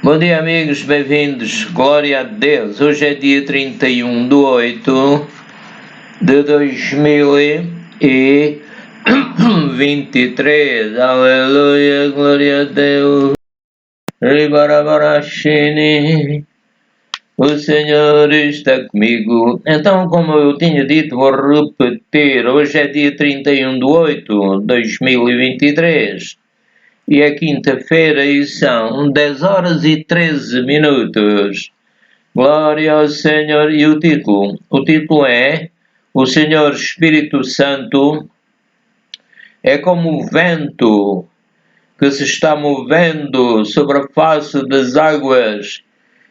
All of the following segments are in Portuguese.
Bom dia, amigos, bem-vindos, glória a Deus. Hoje é dia 31 de 8 de 2023. Aleluia, glória a Deus. Ribarabarashini, o Senhor está comigo. Então, como eu tinha dito, vou repetir. Hoje é dia 31 de 8 de 2023. E é quinta-feira e são 10 horas e 13 minutos. Glória ao Senhor. E o título? O título é: O Senhor Espírito Santo é como o vento que se está movendo sobre a face das águas.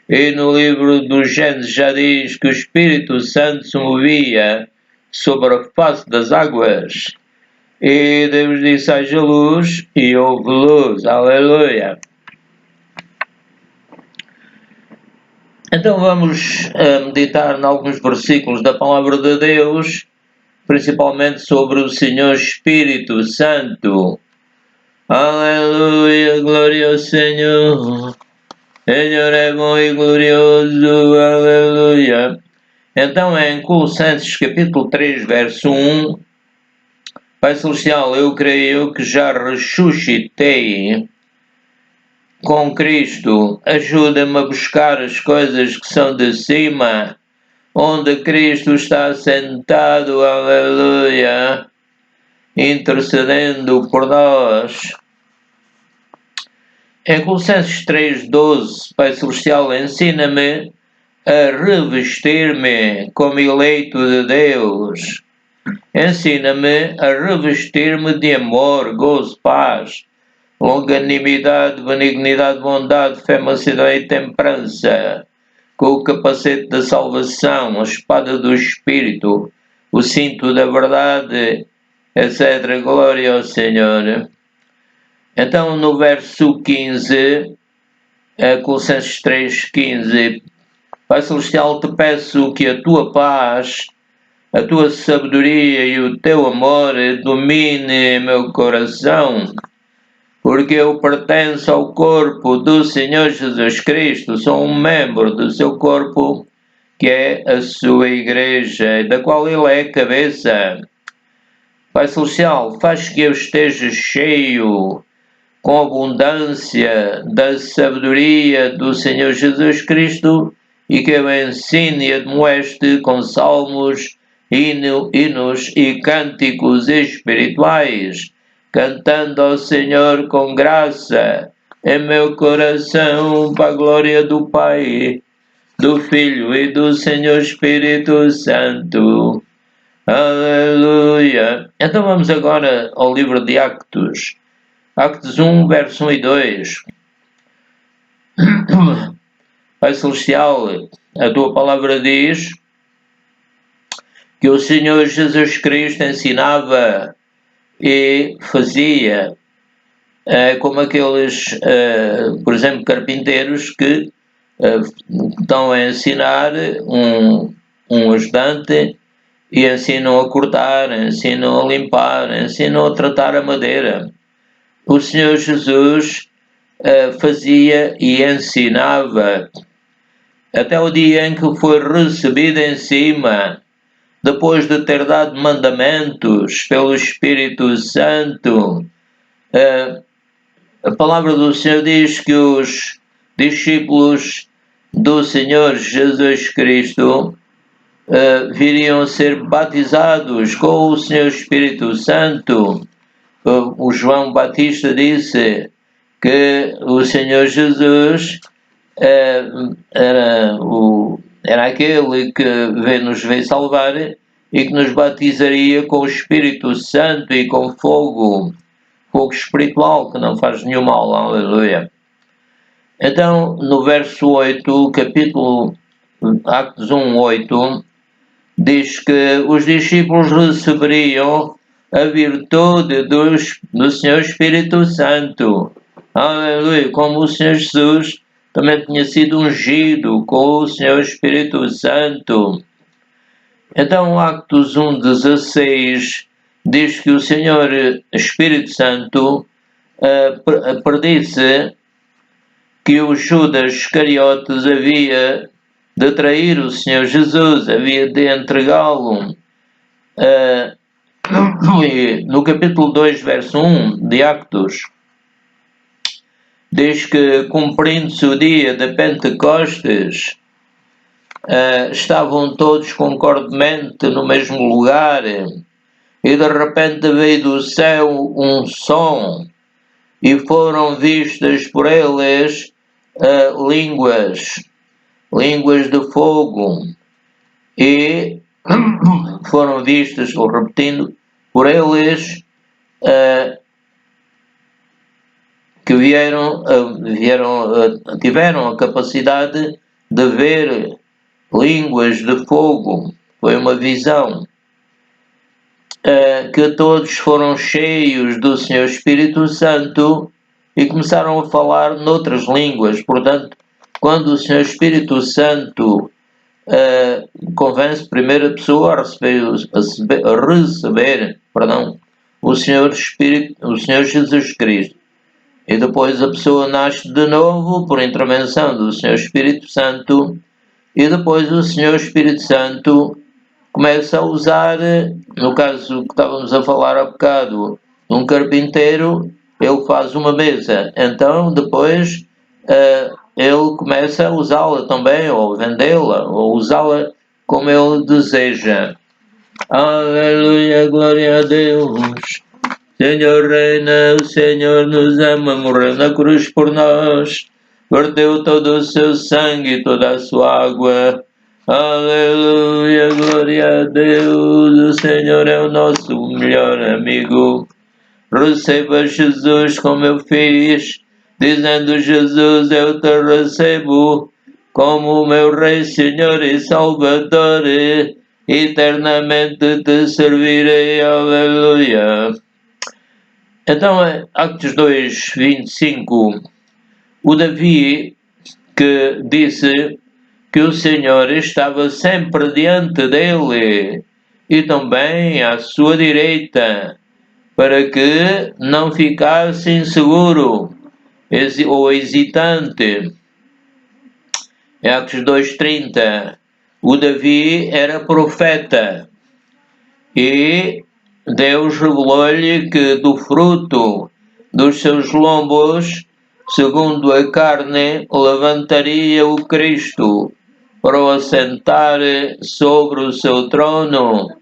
E no livro do Gênesis já diz que o Espírito Santo se movia sobre a face das águas. E Deus disse: haja luz, e houve luz. Aleluia. Então vamos meditar em alguns versículos da Palavra de Deus, principalmente sobre o Senhor Espírito Santo. Aleluia, glória ao Senhor. Senhor é bom e glorioso. Aleluia. Então é em Colossenses capítulo 3, verso 1. Pai Celestial, eu creio que já ressuscitei com Cristo. Ajuda-me a buscar as coisas que são de cima, onde Cristo está sentado, aleluia, intercedendo por nós. Em Colossenses 3,12, Pai Celestial, ensina-me a revestir-me como eleito de Deus. Ensina-me a revestir-me de amor, gozo, paz, longanimidade, benignidade, bondade, fé, mansidão e temperança, com o capacete da salvação, a espada do Espírito, o cinto da verdade, etc. Glória ao Senhor. Então, no verso 15, Colossenses 3,15, Pai Celestial, te peço que a tua paz, a tua sabedoria e o teu amor domine meu coração, porque eu pertenço ao corpo do Senhor Jesus Cristo, sou um membro do seu corpo, que é a sua igreja, da qual ele é cabeça. Pai Celestial, faz que eu esteja cheio, com abundância, da sabedoria do Senhor Jesus Cristo, e que eu ensine e admoeste com salmos, hinos e cânticos espirituais, cantando ao Senhor com graça em meu coração, para a glória do Pai, do Filho e do Senhor Espírito Santo. Aleluia. Então vamos agora ao livro de Actos. Actos 1, verso 1 e 2. Pai Celestial, a tua palavra diz que o Senhor Jesus Cristo ensinava e fazia como aqueles, por exemplo, carpinteiros que estão a ensinar um ajudante e ensinam a cortar, ensinam a limpar, ensinam a tratar a madeira. O Senhor Jesus fazia e ensinava até o dia em que foi recebido em cima, depois de ter dado mandamentos pelo Espírito Santo. A palavra do Senhor diz que os discípulos do Senhor Jesus Cristo viriam ser batizados com o Senhor Espírito Santo. O João Batista disse que o Senhor Jesus era aquele que nos veio salvar e que nos batizaria com o Espírito Santo e com fogo espiritual que não faz nenhum mal. Aleluia. Então, no verso 8, capítulo Actos 1, 8, diz que os discípulos receberiam a virtude do Senhor Espírito Santo. Aleluia. Como o Senhor Jesus também tinha sido ungido com o Senhor Espírito Santo. Então, Actos 1, 16, diz que o Senhor Espírito Santo predisse que o Judas Iscariotes havia de trair o Senhor Jesus, havia de entregá-lo. No capítulo 2, verso 1 de Actos, diz que, cumprindo-se o dia de Pentecostes, estavam todos concordemente no mesmo lugar, e de repente veio do céu um som, e foram vistas por eles línguas de fogo, e foram vistas, estou repetindo, por eles que tiveram a capacidade de ver línguas de fogo. Foi uma visão. Que todos foram cheios do Senhor Espírito Santo e começaram a falar noutras línguas. Portanto, quando o Senhor Espírito Santo convence a primeira pessoa a receber o Senhor Jesus Cristo, e depois a pessoa nasce de novo por intervenção do Senhor Espírito Santo, e depois o Senhor Espírito Santo começa a usar, no caso que estávamos a falar há bocado, um carpinteiro, ele faz uma mesa, então depois ele começa a usá-la também, ou vendê-la, ou usá-la como ele deseja. Aleluia, glória a Deus. Senhor reina, o Senhor nos ama, morreu na cruz por nós, verteu todo o seu sangue e toda a sua água. Aleluia, glória a Deus, o Senhor é o nosso melhor amigo. Receba Jesus como eu fiz, dizendo: Jesus, eu te recebo como o meu Rei, Senhor e Salvador, eternamente te servirei. Aleluia. Então, Actos 2, 25, o Davi que disse que o Senhor estava sempre diante dele e também à sua direita, para que não ficasse inseguro ou hesitante. Em Actos 2,30, o Davi era profeta e Deus revelou-lhe que do fruto dos seus lombos, segundo a carne, levantaria o Cristo para o assentar sobre o seu trono.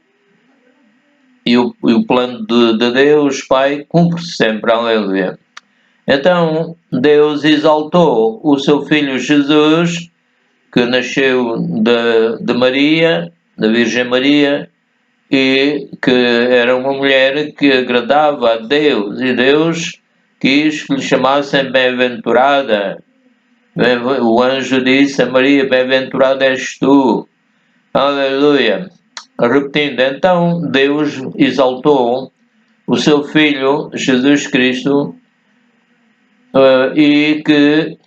E o plano de Deus Pai cumpre-se sempre, aleluia. Então Deus exaltou o seu Filho Jesus, que nasceu de Maria, da Virgem Maria, e que era uma mulher que agradava a Deus, e Deus quis que lhe chamassem bem-aventurada. O anjo disse a Maria: bem-aventurada és tu. Aleluia. Repetindo, então Deus exaltou o seu Filho Jesus Cristo, e que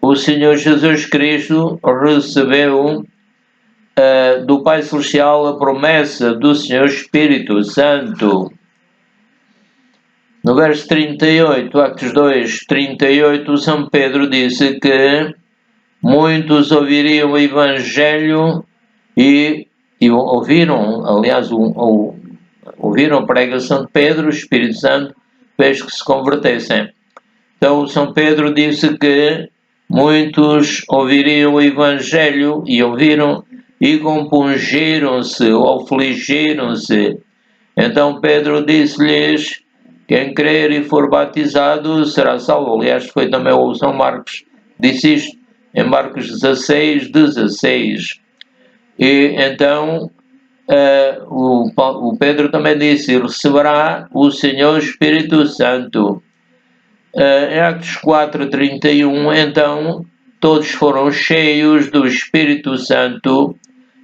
o Senhor Jesus Cristo recebeu do Pai Celestial a promessa do Senhor Espírito Santo. No verso 38, Actos 2, 38, São Pedro disse que muitos ouviriam o Evangelho e ouviram, aliás, ouviram a pregação de Pedro, o Espírito Santo fez que se convertessem. Então São Pedro disse que muitos ouviriam o Evangelho e ouviram e compungiram-se ou afligiram-se. Então Pedro disse-lhes: quem crer e for batizado será salvo. Aliás, foi também o São Marcos disse isto em Marcos 16, 16. E então o Pedro também disse: receberá o Senhor Espírito Santo. Em Actos 4, 31, então todos foram cheios do Espírito Santo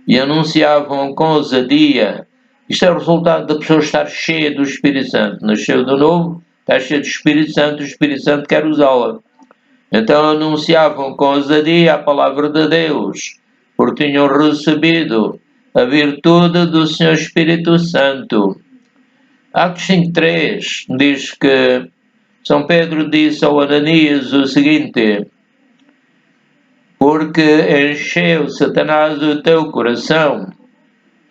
e anunciavam com ousadia. Isto é o resultado da pessoa estar cheia do Espírito Santo. Nasceu de novo, está cheia do Espírito Santo, o Espírito Santo quer usá-la. Então anunciavam com ousadia a palavra de Deus, porque tinham recebido a virtude do Senhor Espírito Santo. Actos 5.3 diz que São Pedro disse ao Ananias o seguinte: porque encheu Satanás o teu coração.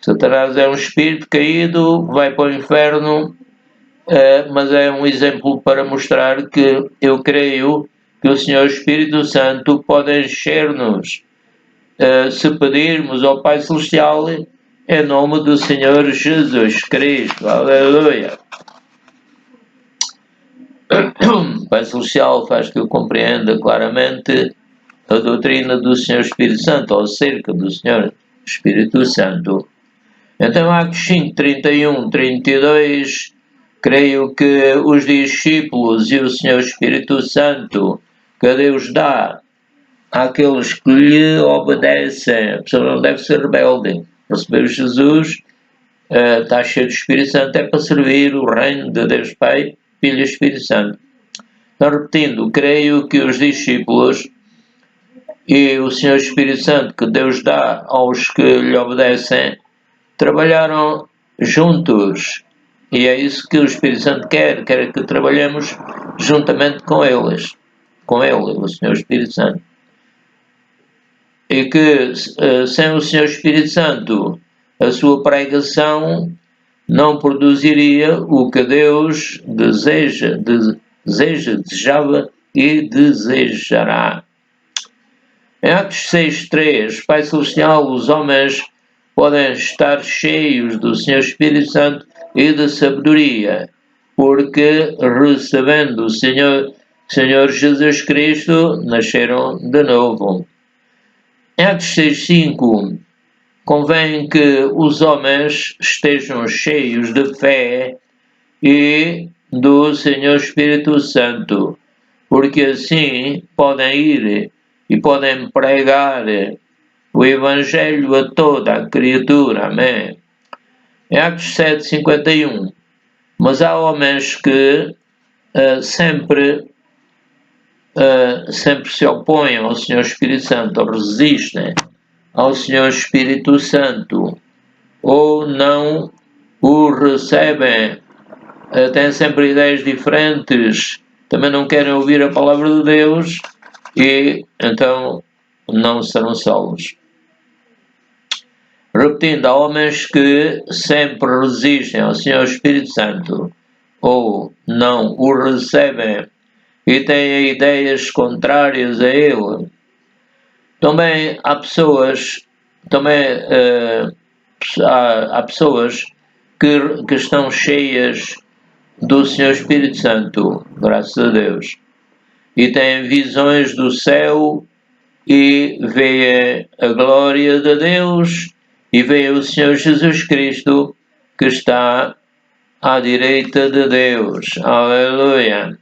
Satanás é um espírito caído, vai para o inferno, mas é um exemplo para mostrar que eu creio que o Senhor Espírito Santo pode encher-nos, se pedirmos ao Pai Celestial em nome do Senhor Jesus Cristo. Aleluia! O Pai Celestial faz que eu compreenda claramente a doutrina do Senhor Espírito Santo, ou acerca do Senhor Espírito Santo. Então, Atos 5, 31, 32, creio que os discípulos e o Senhor Espírito Santo que Deus dá àqueles que lhe obedecem, a pessoa não deve ser rebelde. Receber Jesus, está cheio do Espírito Santo, é para servir o reino de Deus Pai, Filho e Espírito Santo. Então, repetindo, creio que os discípulos e o Senhor Espírito Santo que Deus dá aos que lhe obedecem trabalharam juntos, e é isso que o Espírito Santo quer que trabalhemos juntamente com ele, o Senhor Espírito Santo, e que sem o Senhor Espírito Santo a sua pregação não produziria o que Deus desejava e desejará. Em Atos 6.3, Pai Celestial, os homens podem estar cheios do Senhor Espírito Santo e de sabedoria, porque recebendo o Senhor Jesus Cristo, nasceram de novo. Em Atos 6.5, convém que os homens estejam cheios de fé e do Senhor Espírito Santo, porque assim podem ir e podem pregar o Evangelho a toda a criatura. Amém. Em Atos 7.51, mas há homens que sempre se opõem ao Senhor Espírito Santo, ou resistem ao Senhor Espírito Santo, ou não o recebem, têm sempre ideias diferentes, também não querem ouvir a palavra de Deus, e então não serão salvos. Repetindo, há homens que sempre resistem ao Senhor Espírito Santo, ou não o recebem, e têm ideias contrárias a ele. Também há pessoas, há pessoas que estão cheias do Senhor Espírito Santo, graças a Deus, e têm visões do céu e veem a glória de Deus e veem o Senhor Jesus Cristo que está à direita de Deus. Aleluia!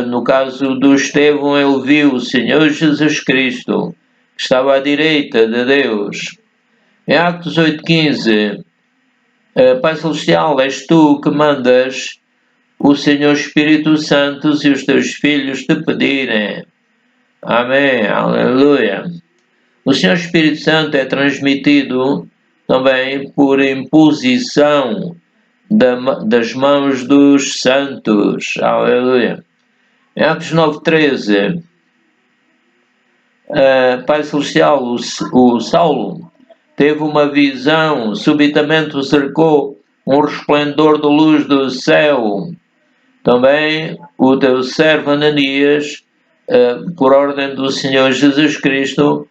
No caso do Estevão, ele viu o Senhor Jesus Cristo que estava à direita de Deus. Em Atos 8.15, Pai Celestial, és tu que mandas o Senhor Espírito Santo e os teus filhos te pedirem. Amém, aleluia. O Senhor Espírito Santo é transmitido também por imposição das mãos dos santos. Aleluia. Em Atos 9.13, Pai Celestial, o Saulo, teve uma visão, subitamente o cercou um resplendor de luz do céu. Também o teu servo Ananias, por ordem do Senhor Jesus Cristo,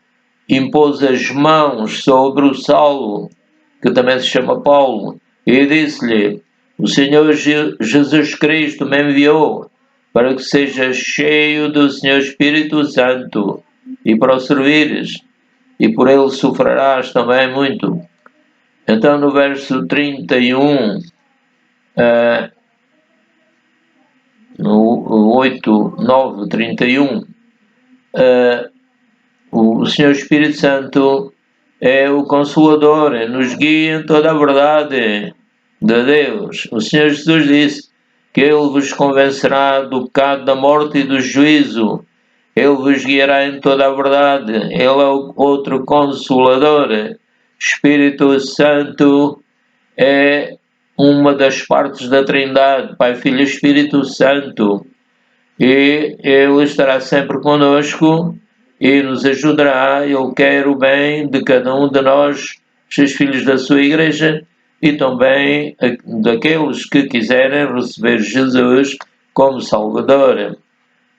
impôs as mãos sobre o Saulo, que também se chama Paulo, e disse-lhe: o Senhor Jesus Cristo me enviou para que sejas cheio do Senhor Espírito Santo e para o servires, e por ele sofrerás também muito. Então, no verso 31, no 8, 9, 31, o Senhor Espírito Santo é o Consolador, nos guia em toda a verdade de Deus. O Senhor Jesus disse que Ele vos convencerá do pecado, da morte e do juízo. Ele vos guiará em toda a verdade. Ele é o outro Consolador. Espírito Santo é uma das partes da Trindade, Pai, Filho e Espírito Santo, e Ele estará sempre conosco e nos ajudará. Ele quer o bem de cada um de nós, seus filhos da sua Igreja, e também daqueles que quiserem receber Jesus como Salvador.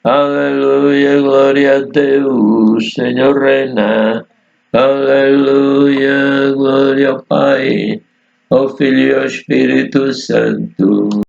Aleluia, glória a Deus, Senhor reina. Aleluia, glória ao Pai, ao Filho e ao Espírito Santo.